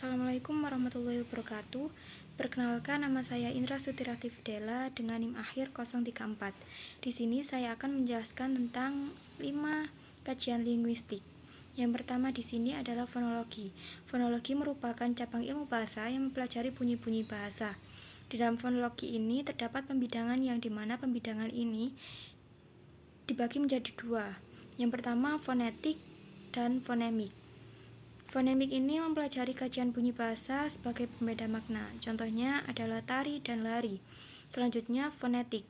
Assalamualaikum warahmatullahi wabarakatuh. Perkenalkan, nama saya Indra Sutirati Fidela dengan NIM akhir 034. Di sini saya akan menjelaskan tentang 5 kajian linguistik. Yang pertama di sini adalah fonologi. Fonologi merupakan cabang ilmu bahasa yang mempelajari bunyi-bunyi bahasa. Di dalam fonologi ini terdapat pembidangan yang dimana pembidangan ini dibagi menjadi dua. Yang pertama fonetik dan fonemik. Fonemik ini mempelajari kajian bunyi bahasa sebagai pembeda makna. Contohnya adalah tari dan lari. Selanjutnya fonetik.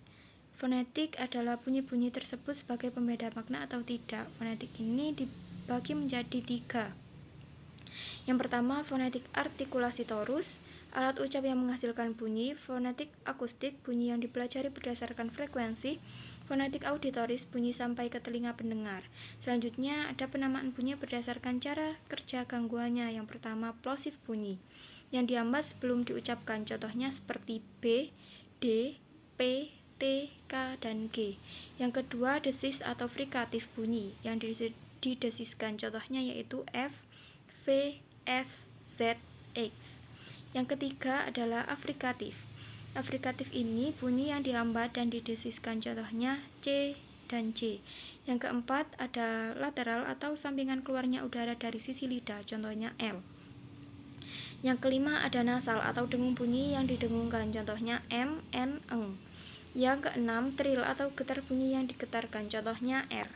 Fonetik adalah bunyi-bunyi tersebut sebagai pembeda makna atau tidak. Fonetik ini dibagi menjadi 3. Yang pertama fonetik artikulasi torus, alat ucap yang menghasilkan bunyi. Fonetik akustik, bunyi yang dipelajari berdasarkan frekuensi. Fonetik auditoris, bunyi sampai ke telinga pendengar. Selanjutnya ada penamaan bunyi berdasarkan cara kerja gangguannya. Yang pertama plosif bunyi yang diambil sebelum diucapkan, contohnya seperti B, D, P, T, K, dan G. Yang kedua desis atau frikatif bunyi yang didesiskan, contohnya yaitu F, V, S, Z, X. Yang ketiga adalah afrikatif. Afrikatif ini bunyi yang dihambat dan didesiskan, contohnya C dan C. Yang keempat ada lateral atau sampingan keluarnya udara dari sisi lidah, contohnya L. Yang kelima ada nasal atau dengung bunyi yang didengungkan, contohnya M, N, Eng. Yang keenam tril atau getar bunyi yang digetarkan, contohnya R.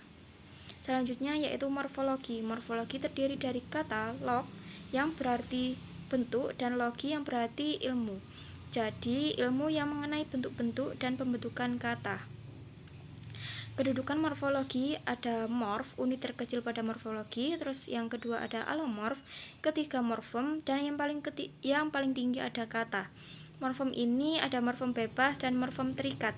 Selanjutnya yaitu morfologi. Morfologi terdiri dari kata log yang berarti bentuk dan logi yang berarti ilmu. Jadi ilmu yang mengenai bentuk-bentuk dan pembentukan kata. Kedudukan morfologi ada morf, unit terkecil pada morfologi. Terus yang kedua ada alomorf, ketiga morfem, dan yang paling tinggi ada kata. Morfem ini ada morfem bebas dan morfem terikat.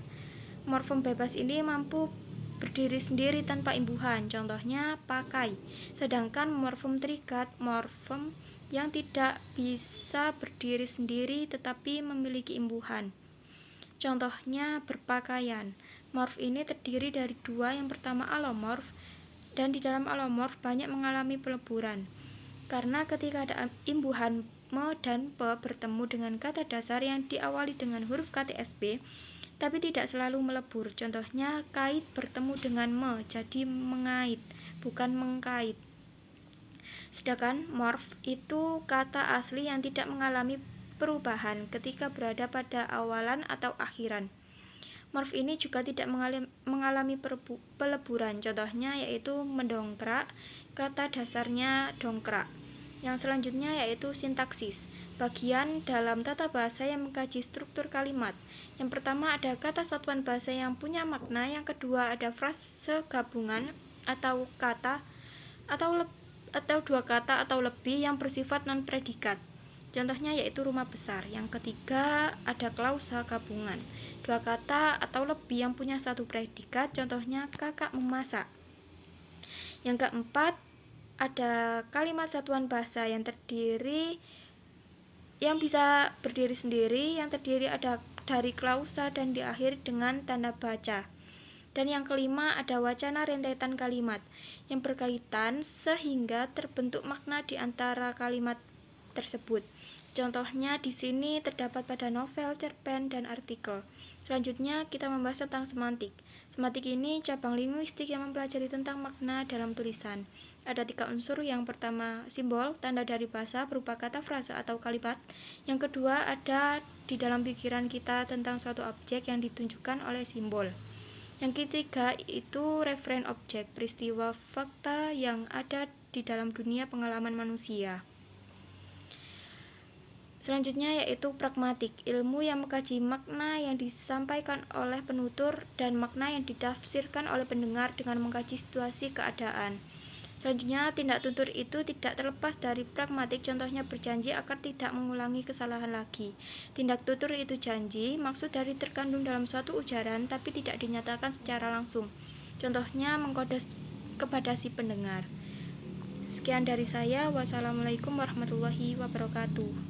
Morfem bebas ini mampu berdiri sendiri tanpa imbuhan, contohnya pakai. Sedangkan morfem terikat, morfem yang tidak bisa berdiri sendiri tetapi memiliki imbuhan, contohnya berpakaian. Morf ini terdiri dari dua, yang pertama alomorf, dan di dalam alomorf banyak mengalami peleburan karena ketika ada imbuhan me dan pe bertemu dengan kata dasar yang diawali dengan huruf KTSB tapi tidak selalu melebur, contohnya kait bertemu dengan me jadi mengait bukan mengkait. Sedangkan morf itu kata asli yang tidak mengalami perubahan ketika berada pada awalan atau akhiran. Morf ini juga tidak mengalami peleburan, contohnya yaitu mendongkrak, kata dasarnya dongkrak. Yang selanjutnya yaitu sintaksis, bagian dalam tata bahasa yang mengkaji struktur kalimat. Yang pertama ada kata satuan bahasa yang punya makna, yang kedua ada frase gabungan atau kata atau dua kata atau lebih yang bersifat non-predikat, contohnya yaitu rumah besar. Yang ketiga ada klausa gabungan, dua kata atau lebih yang punya satu predikat, contohnya kakak memasak. Yang keempat ada kalimat satuan bahasa yang bisa berdiri sendiri, yang terdiri ada dari klausa dan diakhiri dengan tanda baca. Dan yang kelima ada wacana rentetan kalimat yang berkaitan sehingga terbentuk makna di antara kalimat tersebut. Contohnya di sini terdapat pada novel, cerpen, dan artikel. Selanjutnya kita membahas tentang semantik. Semantik ini cabang linguistik yang mempelajari tentang makna dalam tulisan. Ada 3 unsur. Yang pertama simbol, tanda dari bahasa berupa kata, frase, atau kalimat. Yang kedua ada di dalam pikiran kita tentang suatu objek yang ditunjukkan oleh simbol. Yang ketiga itu referen objek, peristiwa fakta yang ada di dalam dunia pengalaman manusia. Selanjutnya yaitu pragmatik, ilmu yang mengkaji makna yang disampaikan oleh penutur dan makna yang ditafsirkan oleh pendengar dengan mengkaji situasi keadaan. Selanjutnya tindak tutur itu tidak terlepas dari pragmatik, contohnya berjanji agar tidak mengulangi kesalahan lagi. Tindak tutur itu janji, maksud dari terkandung dalam suatu ujaran tapi tidak dinyatakan secara langsung, contohnya mengkode kepada si pendengar. Sekian dari saya, wassalamualaikum warahmatullahi wabarakatuh.